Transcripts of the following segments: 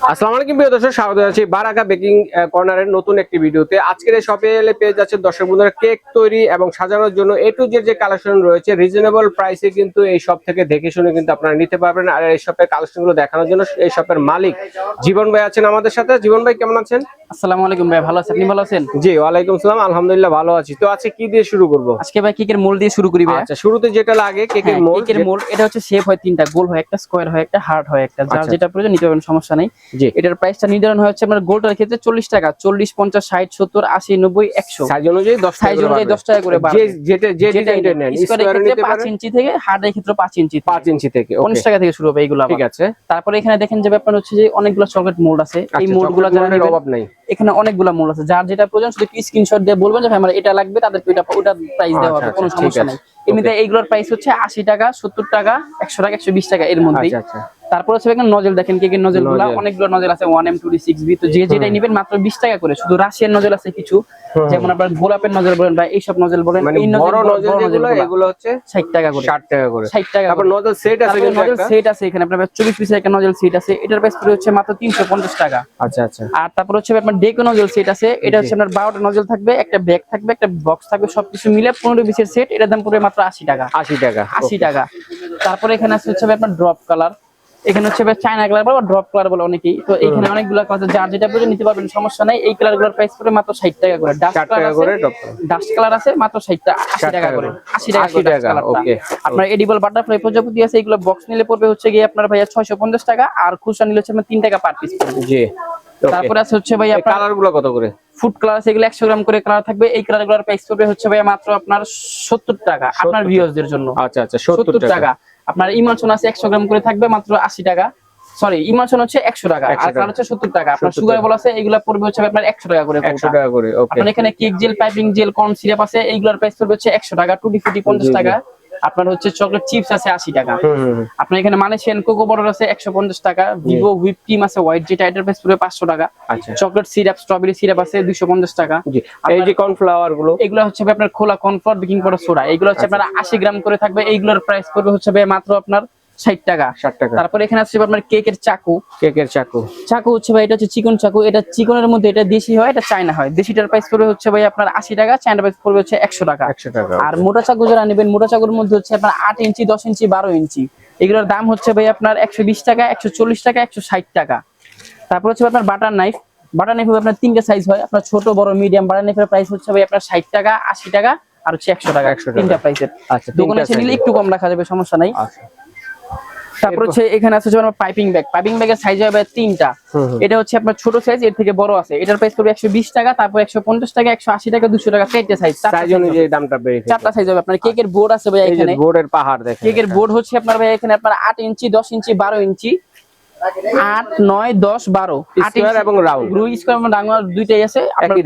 আসসালামু আলাইকুম প্রিয় দর্শক, স্বাগত জানাচ্ছি বারাকা বেকিং কর্নারের নতুন একটি ভিডিওতে। আজকের এই শপে এলে পেয়ে যাচ্ছে দর্শক বন্ধুরা কেক তৈরি এবং সাজানোর জন্য এ টু জেড যে কালেকশন রয়েছে রিজনেবল প্রাইসে কিন্তু এই শপ থেকে দেখে শুনে কিন্তু আপনারা নিতে পারবেন। আর এই শপের কালেকশনগুলো দেখানোর জন্য এই শপের মালিক জীবন ভাই আছেন আমাদের সাথে। জীবন ভাই কেমন আছেন? আসসালামু আলাইকুম ভাই, ভালো আছেন? আপনি ভালো আছেন? জি ওয়ালাইকুম আসসালাম, আলহামদুলিল্লাহ ভালো আছি। তো আজকে কি দিয়ে শুরু করব? আজকে ভাই কেকের মোল্ড দিয়ে শুরু করি ভাই। আচ্ছা, শুরুতে যেটা লাগে কেকের মোল্ড। কেকের মোল্ড এটা হচ্ছে শেপ হয় তিনটা, গোল হয় একটা, স্কয়ার হয় একটা, হার্ড হয় একটা। যার যেটা প্রয়োজন নিতে পারবেন, সমস্যা নাই। এটার প্রাইসটা নির্ধারণ হচ্ছে আপনার গোল্ডের ক্ষেত্রে 40 টাকা, 40 50 60 70 80 90 100 সাইজ অনুযায়ী 10 সাইজ অনুযায়ী 10 টাকা করে বাড়বে। যেটা নেন স্কয়ারের ক্ষেত্রে 5 ইঞ্চি থেকে, হার্ডের ক্ষেত্রে 5 ইঞ্চি থেকে 50 টাকা থেকে শুরু হবে এগুলো। ঠিক আছে। তারপরে এখানে দেখেন যে আপনার হচ্ছে যে অনেকগুলো চকলেট মোল্ড আছে। এই মোল্ডগুলো জানার অভাব নাই, এখানে অনেকগুলো মোল্ড আছে। যার যেটা প্রয়োজন শুধু স্ক্রিনশট দিয়ে বলবেন যে ভাই আমার এটা লাগবে, তাদেরকে ওটা প্রাইস দেওয়া হবে, কোনো সমস্যা নাই। এমনিতে এইগুলোর প্রাইস হচ্ছে 80 টাকা 70 টাকা 100 টাকা 120 টাকা এর মধ্যেই। তারপর হচ্ছে এখানে নজল দেখেন, কেকের নজলগুলো অনেকগুলো নজল আছে, 1M 2D 6B। তো যে যেটাই নেবেন মাত্র 20 টাকা করে। শুধু রাশিয়ান নজল আছে কিছু, যেমন আপনার গোলাপের নজল বলেন বা এইসব নজল বলেন, এই নজলগুলো এগুলো হচ্ছে 60 টাকা করে, 60 টাকা করে, 60 টাকা। তারপর নজল সেট আছে, নজল সেট আছে এখানে আপনার 24 পিসের একটা নজল সেট আছে। এটার প্রাইস পড়ে হচ্ছে মাত্র 350 টাকা। আচ্ছা আচ্ছা। আর তারপর হচ্ছে আপনার ডেকো নজল সেট আছে। এটা হচ্ছে আপনার 12টা নজল থাকবে, একটা ব্যাগ থাকবে, একটা বক্স থাকবে, সবকিছু মিলে 15 পিসের সেট। এটার দাম পড়বে মাত্র 80 টাকা। 80 টাকা, 80 টাকা। তারপরে এখানে আছে হচ্ছে আপনার ড্রপ কালার। এখানে হচ্ছে চায়না কালার বা ড্রপ কালার বলে অনেকেই। তো এখানে অনেকগুলো কালার, যার যেটা প্রয়োজন নিতে পারবেন, সমস্যা নাই। এই কালারগুলোর প্রাইস পড়বে মাত্র 60 টাকা করে। ডাস্ট কালার আছে মাত্র 80 টাকা করে, 80 টাকা করে কালারটা। আপনার এডিবল বাটারফ্লাই প্রজাপতি আছে, এগুলো বক্স নিলে পড়বে হচ্ছে গিয়ে আপনার ভাইয়া 650 টাকা, আর খুচরা নিলে হচ্ছে আপনার 3 টাকা পার পিস পড়বে। জি। তারপরে আছে হচ্ছে ভাই আপনার কালারগুলো কত করে? ফুড কালার আছে, এগুলো 100 গ্রাম করে কালার থাকবে। এই কালারগুলোর প্রাইস পড়বে হচ্ছে ভাই মাত্র আপনার 70 টাকা আপনার ভিউয়ারদের জন্য। আচ্ছা আচ্ছা, 70 টাকা। আপনার ইমালশন আছে 100 গ্রাম করে থাকবে মাত্র 80 টাকা। সরি, ইমালশন হচ্ছে 100 টাকা, আর কালার হচ্ছে 70 টাকা। আপনার সুগার বল আছে, এগুলো পড়বে হচ্ছে আপনার 100 টাকা করে। 100 টাকা করে। ওকে। আপনার এখানে cake jail, piping jail, corn syrup আছে, এইগুলোর প্রাইস পড়বে হচ্ছে 100 টাকা। টুটি ফুটি 50 টাকা। আপনার হচ্ছে চকলেট চিপস আছে 80 টাকা। আপনার এখানে মালয়েশিয়ান কোকো পাউডার আছে 150 টাকা। ভিভো হুইপ ক্রিম আছে হোয়াইট, যেটা এটার প্রাইস পড়বে 500 টাকা। চকলেট সিরাপ, স্ট্রবেরি সিরাপ আছে 250 টাকা। এই যে কর্নফ্লাওয়ার গুলো, এগুলো হচ্ছে আপনার খোলা কর্নফ্লাওয়ার, বেকিং পাউডার, সোডা, এগুলো হচ্ছে আপনার 80 গ্রাম করে থাকবে। এইগুলোর প্রাইস পড়বে হচ্ছে মাত্র আপনার 60 টাকা। তারপর এখানে আছে আপনার কেকের চাকু। চাকু হচ্ছে ভাই, এটা হচ্ছে চিকন চাকু। এটা চিকনের মধ্যে এটা দেশি হয়, এটা চায়না হয়। দেশিটার প্রাইস পড়বে হচ্ছে ভাই আপনার 80 টাকা, চায়নার প্রাইস পড়বে হচ্ছে 100 টাকা। আর মোটা চাকু যারা নেবেন, মোটা চাকুর মধ্যে হচ্ছে আপনার 8 ইঞ্চি 10 ইঞ্চি 12 ইঞ্চি, এগুলোর দাম হচ্ছে ভাই আপনার 120 টাকা 140 টাকা 160 টাকা। তারপর হচ্ছে আপনার বাটার নাইফ। বাটার নাইফ আপনার 3টা সাইজ হয়, আপনার ছোট বড় মিডিয়াম। বাটার নাইফের প্রাইস হচ্ছে ভাই আপনার 60 টাকা 80 টাকা আর হচ্ছে 100 টাকা, 3টা প্রাইসের। দোকানে এসে নিলে একটু কম রাখা যাবে, সমস্যা নাই। তারপর হচ্ছে এখানে আছে আপনার পাইপিং ব্যাগ। পাইপিং ব্যাগের সাইজ হবে 3টা। এটা হচ্ছে আপনার ছোট সাইজ, এর থেকে বড় আছে। এটার প্রাইস পড়বে 120 টাকা, তারপর 150 টাকা 180 টাকা 200 টাকা, 4টা সাইজ। সাইজ অনুযায়ী দামটা বেড়ে গেছে। 4টা সাইজ হবে। আপনার কেকের বোর্ড আছে ভাই এখানে, বোর্ডের পাহাড় দেখেন। কেকের বোর্ড হচ্ছে আপনার ভাই এখানে আপনার 8 ইঞ্চি 10 ইঞ্চি 12 ইঞ্চি, 8 9 10 12 স্কয়ার এবং রাউন্ড। স্কয়ার এবং রাউন্ড দুইটাই আছে। আপনার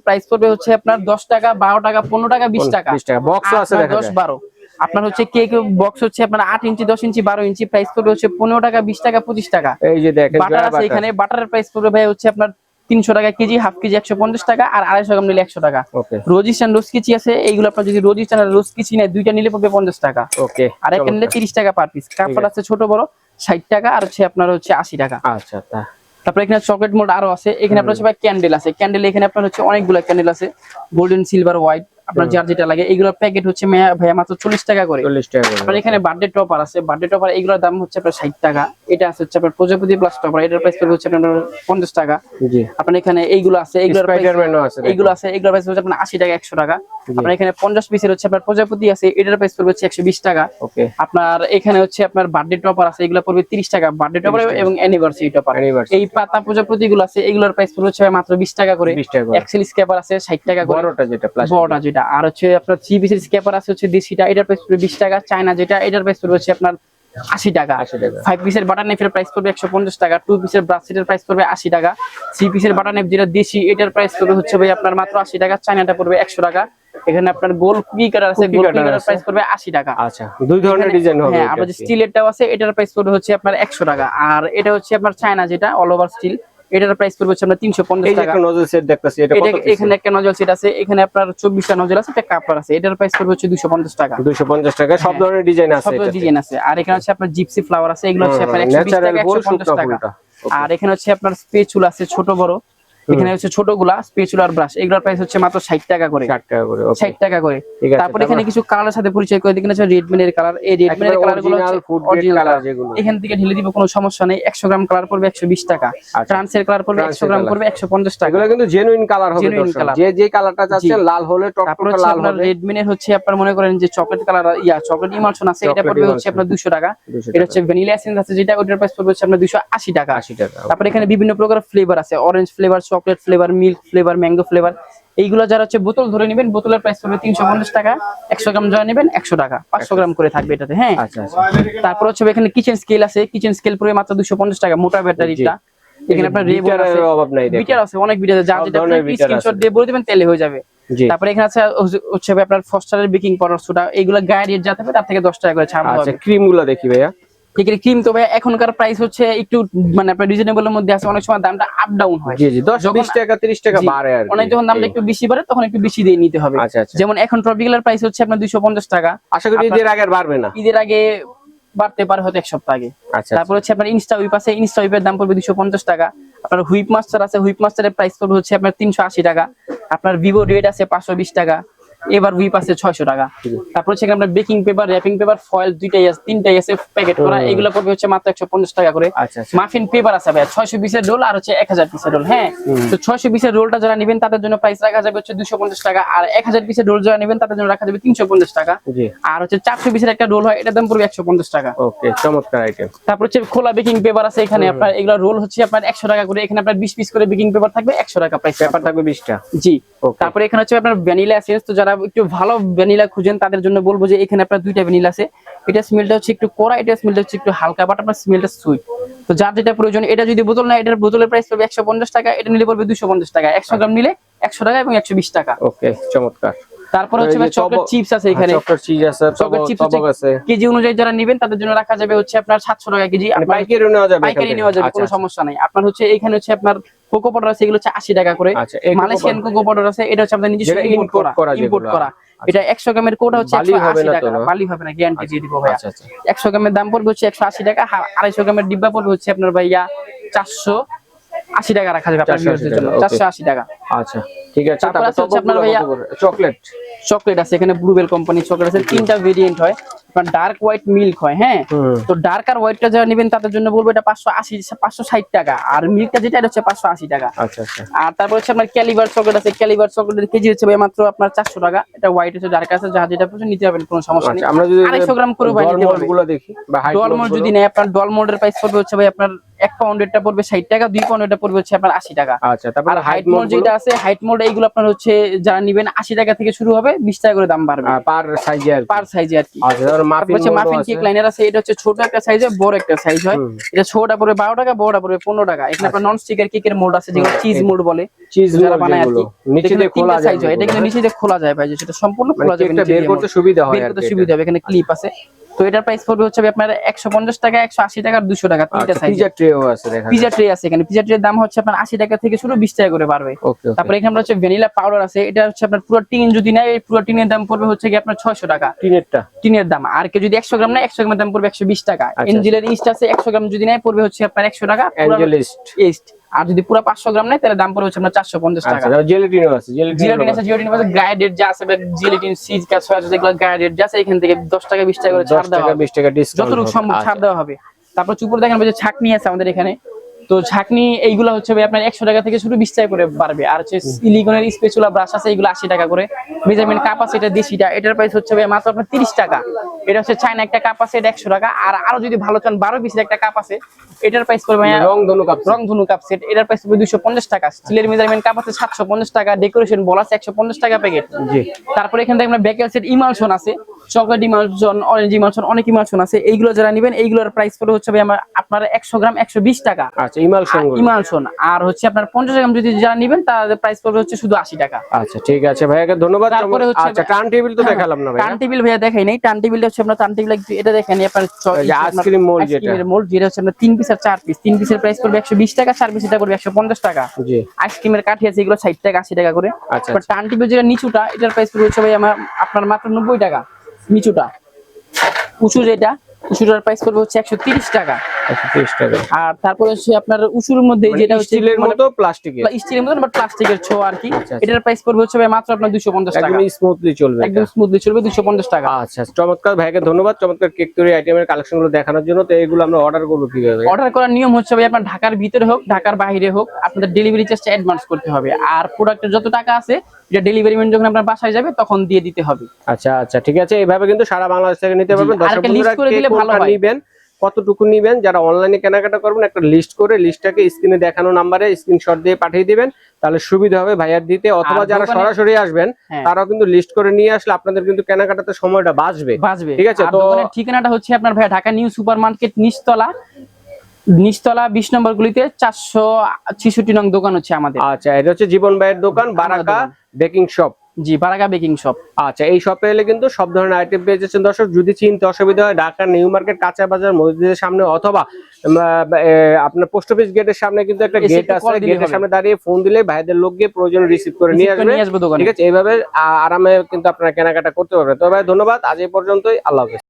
প্রাইস পড়বে হচ্ছে আপনার 10 টাকা 12 টাকা 15 টাকা 20 টাকা। বক্সও আছে দেখা যায় 10 12। আপনার হচ্ছে কেক বক্স হচ্ছে আপনার 8 ইঞ্চি 10 ইঞ্চি 12 ইঞ্চি, প্রাইস পড়বে হচ্ছে 15 টাকা 20 টাকা 25 টাকা। এই যে দেখেন বাটার আছে এখানে, বাটারের প্রাইস পড়বে ভাই হচ্ছে আপনার 300 টাকা কেজি, হাফ কেজি 150 টাকা, আর 250 গ্রাম নিলে 100 টাকা। রোজিস্টান রোজ কিচি আছে, এইগুলো আপনার যদি রোজিস্টান আর রোজ কিচি নেয়, দুইটা নিলে পড়বে 50 টাকা। ওকে। আর একটা নিলে 30 টাকা পার পিস। কাপড় আছে ছোট বড় 60 টাকা আর হচ্ছে আপনার হচ্ছে 80 টাকা। আচ্ছা। তারপর এখানে চকলেট মোল্ড আরো আছে। এখানে আপনার হচ্ছে ভাই ক্যান্ডেল আছে। ক্যান্ডেল এখানে আপনার হচ্ছে অনেকগুলো ক্যান্ডেল আছে, গোল্ডেন সিলভার হোয়াইট, আপনার যার যেটা লাগে। এগুলোর প্যাকেট হচ্ছে ভাইয়া মাত্র 40 টাকা করে। 40 টাকা করে। আপনার এখানে বার্থডে টপার আছে। বার্থডে টপার এগুলোর দাম হচ্ছে আপনার 60 টাকা। এটা আছে হচ্ছে আপনার প্রজাপতি প্লাস টপার, এটার প্রাইস পড়বে হচ্ছে আপনার 50 টাকা। জি। আপনার এখানে এইগুলো আছে, এগুলোর স্পাইডারম্যানও আছে, এগুলো আছে, এগুলোর প্রাইস হচ্ছে আপনার 80 টাকা 100 টাকা। আপনার এখানে 50 পিসের হচ্ছে আপনার প্রজাপতি আছে, এটার প্রাইস পড়বে হচ্ছে 120 টাকা। ওকে। আপনার এখানে হচ্ছে আপনার বার্থডে টপার আছে, এগুলো পড়বে 30 টাকা। বার্থডে টপার এবং অ্যানিভার্সারি টপার। এই পাতা প্রজাপতিগুলো আছে, এগুলোর প্রাইস পড়বে হচ্ছে মাত্র 20 টাকা করে। এক্সেল স্ক্যাপার আছে 60 টাকা করে, বড়টা যেটা প্লাস্টিক, বড়টা যেটা। আর হচ্ছে আপনার 3 পিসের স্ক্যাপার আছে হচ্ছে দেশিটা, এটার প্রাইস পড়বে 20 টাকা। চায়না যেটা, এটার প্রাইস পড়বে হচ্ছে আপনার 80 টাকা। 5 পিসের বাটার নাইফের প্রাইস পড়বে 150 টাকা। 2 পিসের ব্রাশ সেটের প্রাইস পড়বে 80 টাকা। 3 পিসের বাটার নাইফ যেটা দেশি, এটার প্রাইস পড়বে হচ্ছে ভাই আপনার মাত্র 80 টাকা। চায়নাটা পড়বে 100 টাকা। এখানে আপনার গোল কুকি কাটার আছে, গোল কুকি কাটার প্রাইস পড়বে 80 টাকা। আচ্ছা, দুই ধরনের ডিজাইন হবে। হ্যাঁ, আপনার যে স্টিলেরটাও আছে, এটার প্রাইস পড়বে হচ্ছে আপনার 100 টাকা। আর এটা হচ্ছে আপনার চায়না যেটা অল ওভার স্টিল, এটার প্রাইস পড়বে হচ্ছে আপনার 350 টাকা। একটা নজল সেট দেখতেছি, এটা কত? এখানে একটা নজল সেট আছে, এখানে আপনার 24টা নজল আছে, একটা কাপড় আছে, এটার প্রাইস পড়বে হচ্ছে 250 টাকা। 250 টাকা। সব ধরনের ডিজাইন আছে, সব ডিজাইন আছে। আর এখানে হচ্ছে আপনার জিপসি ফ্লাওয়ার আছে, এগুলো হচ্ছে আপনার 120 টাকা 150 টাকা। আর এখানে হচ্ছে আপনার স্পেচুলা আছে ছোট বড়, এখানে হচ্ছে ছোটগুলা স্পেচুলা আর ব্রাশ, এগুলোর প্রাইস হচ্ছে মাত্র 60 টাকা করে। 60 টাকা করে, 60 টাকা করে। তারপর এখানে কিছু কালারের সাথে পরিচয় করে দিই, এখানে হচ্ছে রেডমিন এর কালার, এই রেডমিন এর কালারগুলো হচ্ছে অরিজিনাল কালার যেগুলো, এখান থেকে ঢেলে দিব কোনো সমস্যা নেই। 100 গ্রাম কালার পড়বে 120 টাকা, ট্রান্স এর কালার পড়বে 100 গ্রাম পড়বে 150 টাকা। এগুলো কিন্তু জেনুইন কালার হবে দর্শক, যে কালারটা চাচ্ছেন লাল হলে টকটকে লাল হবে। রেডমিন এর হচ্ছে আপনার মনে করেন যে চকলেট কালার চকলেট ইমালশন আছে, এটা পড়বে হচ্ছে আপনার 200 টাকা। এটা হচ্ছে ভ্যানিলা এসেন্স আছে যেটা, ওটার প্রাইস পড়বে হচ্ছে আপনার 280 টাকা। তারপর এখানে বিভিন্ন প্রকার ফ্লেভার আছে, orange flavour, chocolate flavour, milk flavour, mango flavour. এইগুলো যারা হচ্ছে বোতল ধরে নেবেন, বোতলের প্রাইস পড়বে 350 টাকা। 100 গ্রাম যারা নেবেন 100 টাকা, 500 গ্রাম করে থাকবে এটাতে। হ্যাঁ, তারপর হচ্ছে এখানে কিচেন স্কেল আছে, কিচেন স্কেল পড়বে মাত্র 250 টাকা, মোটা ব্যাটারিটা। এখানে আপনার রেবন অভাব নাই, বিটার আছে, অনেক বিটার আছে, যার যেটা স্ক্রিনশট দিয়ে বলে দিবেন তাহলে হয়ে যাবে। তারপরে এখানে আছে হচ্ছে আপনার ফস্টারের বেকিং পাউডার সোডা, এইগুলো গায়ে রেট যা থাকবে তার থেকে 10 টাকা করে ছাড় হবে। আচ্ছা, ক্রিমগুলো দেখি ভাইয়া। ঠিক আছে, ক্রিম তো ভাই এখনকার প্রাইস হচ্ছে একটু মানে আপনার রিজনেবল এর মধ্যে আছে, অনেক সময় দামটা আপ ডাউন হয়। জি জি, 10-20 টাকা 30 টাকা বাড়ে আর অনেক, যখন দামটা একটু বেশি বাড়ে তখন একটু বেশি দিয়ে নিতে হবে। যেমন এখন ট্রপিক্যালের প্রাইস হচ্ছে আপনার 250 টাকা, আশা করি ঈদের আগে আর বাড়বে না, ঈদের আগে বাড়তে পারে হয়তো এক সপ্তাহ আগে। তারপর হচ্ছে আপনার ইনস্টা হুইপ আছে, ইনস্টা হুইপের দাম পড়বে 250 টাকা। আপনার হুইপ মাস্টার আছে, হুইপ মাস্টারের প্রাইস পড়বে হচ্ছে আপনার 380 টাকা। আপনার ভিভো রেড আছে 520 টাকা, এবার হুইপ আছে 600 টাকা। তারপর হচ্ছে আপনার baking paper, wrapping paper, foil দুইটাই আছে, তিনটাই আছে প্যাকেট করা, এগুলো পড়বে হচ্ছে মাত্র 150 টাকা করে। মাফিন পেপার আছে ভাই 600 পিসের রোল আর হচ্ছে 1000 পিসের রোল। হ্যাঁ, তো 600 পিসের রোলটা যারা নেবেন তাদের জন্য প্রাইস রাখা যাবে হচ্ছে 250 টাকা, আর 1000 পিসের রোল যারা নেবেন তাদের জন্য রাখা যাবে 350 টাকা। আর হচ্ছে 400 পিসের একটা রোল হয়, এটার দাম পড়বে 150 টাকা। ওকে, চমৎকার আইটেম। তারপর হচ্ছে খোলা বেকিং পেপার আছে, এখানে আপনার এগুলো রোল হচ্ছে আপনার 100 টাকা করে, এখানে আপনার 20 পিস করে বেকিং পেপার থাকবে 100 টাকা প্রাইস, পেপার থাকবে 20টা। জি। তারপর এখানে হচ্ছে আপনার ভ্যানিলা এসেন্স, তো যারা একটু ভালো ভ্যানিলা খুঁজেন তাদের জন্য বলবো যে এখানে আপনার দুইটা ভ্যানিলা আছে, এটা স্মেলটা হচ্ছে একটু কড়া, এটা স্মেলটা হচ্ছে একটু হালকা, বাট আপনার স্মেলটা সুইট। তো যার যেটা প্রয়োজন, এটা যদি বোতল না, এটার বোতলের প্রাইস পড়বে 150 টাকা, এটা নিলে পড়বে 250 টাকা, 100 গ্রাম নিলে 100 টাকা এবং 120 টাকা। ওকে, চমৎকার। তারপর হচ্ছে চকলেট চিপস আছে, এখানে চকলেট চিজ আছে, চকলেট চিপস আছে, কেজি অনুযায়ী যারা নেবেন তাদের জন্য রাখা যাবে হচ্ছে আপনার 700 টাকা কেজি। পাইকারি নেওয়া যাবে, পাইকারি নেওয়া যাবে, কোনো সমস্যা নাই। আপনার হচ্ছে এখানে হচ্ছে আপনার কোকো পাউডার আছে, এগুলো হচ্ছে 80 টাকা করে। মালয়েশিয়ান কোকো পাউডার আছে, এটা হচ্ছে আপনাদের নিজস্ব ইম্পোর্ট করা। এটা 100 গ্রামের কোটা হচ্ছে 180 টাকা, বালি হবে না, গ্যারান্টি দিয়ে দিব ভাই। 100 গ্রামের দাম পড়বে হচ্ছে 180 টাকা, 250 গ্রামের ডিব্বা পড়বে হচ্ছে আপনার ভাইয়া 480 টাকা রাখা যাবে আপনার ভিউয়ারদের জন্য, 480 টাকা। আচ্ছা, ঠিক আছে। তারপর আছে আপনার ভাইয়া চকলেট আছে, এখানে ব্লুবেল কোম্পানির চকলেট আছে, তিনটা ভেরিয়েন্ট হয়। আপনার ডার্ক হোয়াইট মিল্ক হয়। হ্যাঁ, তো ডার্ক আর হোয়াইটটা যারা নেবেন তাদের জন্য বলবো এটা 560 টাকা, আর মিল্কটা যেটা এটা হচ্ছে 580 টাকা। আচ্ছা আচ্ছা। আর তারপর হচ্ছে আপনার ক্যালিবার চকলেট আছে, ক্যালিবার চকলেটের কেজি হচ্ছে ভাই মাত্র আপনার 400 টাকা। এটা হোয়াইট আছে, ডার্ক আছে, যা যেটা প্রয়োজন নিতে পারবেন, কোনো সমস্যা নেই। আমরা যদি 250 গ্রাম করে ভাই নিতে পারবেন। ডলমোল্ড দেখি বা হাইট ডলমোল্ড যদি নেয়, আপনার ডলমোল্ডের প্রাইস পড়বে হচ্ছে ভাই আপনার 1 পাউন্ডেরটা পড়বে 60 টাকা, 2 পাউন্ডেরটা পড়বে হচ্ছে আপনার 80 টাকা। আচ্ছা, তারপর হাইট মোল্ড যেটা আছে, হাইট মোল্ড এইগুলো আপনার হচ্ছে যারা নেবেন 80 টাকা থেকে শুরু হবে, 20 টাকা করে দাম বাড়বে পার সাইজে আর কি। আচ্ছা, আর মাফিন কেক লাইনার আছে, এটা হচ্ছে ছোট একটা সাইজ হয়, বড় একটা সাইজ হয়। এটা ছোটটা পড়বে 12 টাকা, বড়টা পড়বে 15 টাকা। এখানে আপনার নন স্টিকার কেকের মোল্ড আছে, যেগুলো চিজ মোল্ড বলে, চিজ যারা বানায় আর কি, নিচে দিয়ে খোলা যায়। এটা কিন্তু নিচে দিয়ে খোলা যায় ভাই, যেটা সম্পূর্ণ খোলা যাবে, নিচে বের করতে সুবিধা হয়, বের করতে সুবিধা হবে। এখানে ক্লিপ আছে। তো এটার প্রাইস পড়বে হচ্ছে আপনার 150 টাকা, 180 টাকা, 200 টাকা, তিনটা সাইজ। পিজা ট্রেও আছে, দেখেন পিজা ট্রে আছে এখানে। পিজা ট্রের দাম হচ্ছে আপনার 80 টাকা থেকে শুরু, 20 টাকা করে বাড়বে। তারপর এখানে হচ্ছে ভ্যানিলা পাউডার আছে, এটা হচ্ছে আপনার পুরো টিন যদি নেয়, এই পুরো টিনের দাম পড়বে হচ্ছে কি আপনার 600 টাকা, টিনের দাম। আর কেউ যদি 100 গ্রাম নেয়, 100 গ্রামের দাম পড়বে 120 টাকা। এঞ্জেলের ইস্ট আছে, 100 গ্রাম যদি নেয় পড়বে হচ্ছে আপনার 100 টাকা, এঞ্জেল ইস্ট। আর যদি পুরো 500 গ্রাম নেয় তাহলে দাম পড়বে হচ্ছে আপনার 450 টাকা। জেলাটিনও আছে, জেলাটিন আছে, গাইডেড যা আছে, জেলাটিন সিজ কাজ আছে, যেগুলো গাইডেড যা আছে, এখান থেকে 10 টাকা 20 টাকা করে ছাড় দেওয়া হবে, 20 টাকা ডিসকাউন্ট, যতটুকু সম্ভব ছাড় দেওয়া হবে। তারপর চুপুর দেখেন যে ছাকনি আছে আমাদের এখানে। তো ছাকনি এইগুলো হচ্ছে আপনার 100 টাকা থেকে শুরু, 20 টাকা করে বাড়বে। আর হচ্ছে সিলিকনের স্পেচুলা ব্রাশ আছে, এগুলো 80 টাকা করে। মেজারমেন্ট কাপ আছে, এটা দেশিটা, এটার প্রাইস হচ্ছে মাত্র আপনার 30 টাকা। এটা হচ্ছে চায়না একটা কাপ আছে, এটা 100 টাকা। আর আরো যদি ভালো চান 12 পিসের একটা কাপ আছে, এটার প্রাইস পড়বে রংধনু কাপ সেট, এটার প্রাইস পড়বে 250 টাকা। স্টিলের মেজারমেন্ট কাপ আছে 750 টাকা, ডেকোরেশন বল আছে 150 টাকা প্যাকেট। জি। তারপরে এখান থেকে আমরা বেকেল সেট ইমালশন আছে, চকলেট ইমালশন, অরেঞ্জ ইমালশন, অনেক ইমালশন আছে। এইগুলো যারা নেবেন, এইগুলোর প্রাইস পড়বে হচ্ছে আপনার 100 গ্রাম 120 টাকা। আচ্ছা, ইমালশন। আর হচ্ছে আপনার 50 গ্রাম যদি যারা নেবেন তাদের প্রাইস পড়বে হচ্ছে শুধু 80 টাকা। আচ্ছা, ঠিক আছে ভাইয়াকে ধন্যবাদ। তারপরে হচ্ছে আচ্ছা, টার্ন টেবিল তো দেখালাম না ভাই। টার্ন টেবিল ভাইয়া দেখাই নাই। টার্ন টেবিলটা হচ্ছে আপনার টার্ন টেবিল এটা দেখেন আপনার আইসক্রিম মোল্ড, যেটা হচ্ছে আপনার 3 পিস আর 4 পিস। 3 পিসের প্রাইস পড়বে 120 টাকা, 4 পিস এটা পড়বে 150 টাকা। জি। আইসক্রিমের কাঠি আছে, এগুলো 60 টাকা 80 টাকা করে। আচ্ছা, টার্ন টেবিল যেটা নিচুটা, এটার প্রাইস পড়বে হচ্ছে ভাই আপনার মাত্র 90 টাকা নিচুটা। উঁচু যেটা, উঁচুটার প্রাইস পড়বে হচ্ছে 130 টাকা। 130 টাকা। আর তারপরে হচ্ছে আপনার উসুর মধ্যে যেটা হচ্ছে স্টিলের মতো প্লাস্টিকের, স্টিলের মতো বাট প্লাস্টিকের ছো আর কি। আচ্ছা, আচ্ছা। এটার প্রাইস পড়বে হচ্ছে ভাই মাত্র আপনার 250 টাকা। একদম স্মুথলি চলবে, একদম স্মুথলি চলবে 250 টাকা। আচ্ছা চমৎকার, ভাইকে ধন্যবাদ চমৎকার কেক তৈরি আইটেমের কালেকশন গুলো দেখানোর জন্য। তো এগুলো আমরা অর্ডার করবো কিভাবে? অর্ডার করার নিয়ম হচ্ছে ভাই আপনার ঢাকার ভিতরে হোক ঢাকার বাইরে হোক আপনাদের ডেলিভারি চার্জটা অ্যাডভান্স করতে হবে, আর প্রোডাক্টের যত টাকা আছে এটা ডেলিভারি ম্যান যখন আপনার বাসায় যাবে তখন দিয়ে দিতে হবে। আচ্ছা আচ্ছা ঠিক আছে, এইভাবে কিন্তু সারা বাংলাদেশ থেকে নিতে পারবেন। আর একটা লিস্ট করে দিলে ভালো হয়। নিবেন কতটুকু নিবেন, যারা অনলাইনে কেনাকাটা করবেন একটা লিস্ট করে লিস্টটাকে স্ক্রিনে দেখানো নাম্বারে স্ক্রিনশট দিয়ে পাঠিয়ে দিবেন, তাহলে সুবিধা হবে ভাইয়ার দিতে। অথবা যারা সরাসরি আসবেন তারাও কিন্তু লিস্ট করে নিয়ে আসলে আপনাদের কিন্তু কেনাকাটাতে সময়টা বাঁচবে। ঠিক আছে। তো দোকানের ঠিকানাটা হচ্ছে আপনার ভাইয়া ঢাকা নিউ সুপার মার্কেট নিচতলা 20 নম্বর গুলিতে 466 নং দোকান হচ্ছে আমাদের। আচ্ছা এটা হচ্ছে জীবন ভাইয়ের দোকান, বারাকা বেকিং শপ। জি, বারাকা বেকিং শপ। আচ্ছা এই শপে এলে কিন্তু সব ধরনের আইটেম পেয়ে যাচ্ছেন দর্শক। যদি চিনতে অসুবিধা হয় ঢাকা নিউ মার্কেট কাঁচা বাজার মসজিদের সামনে অথবা আপনার পোস্ট অফিস গেটের সামনে কিন্তু একটা গেট আছে, গেটের সামনে দাঁড়িয়ে ফোন দিলে ভাইদের লোক গিয়ে প্রয়োজন রিসিভ করে নিয়ে আসবে। ঠিক আছে, এইভাবে আরামে কিন্তু আপনারা কেনাকাটা করতে পারবেন। তো ভাই ধন্যবাদ, আজ এই পর্যন্তই, আল্লাহ হাফেজ।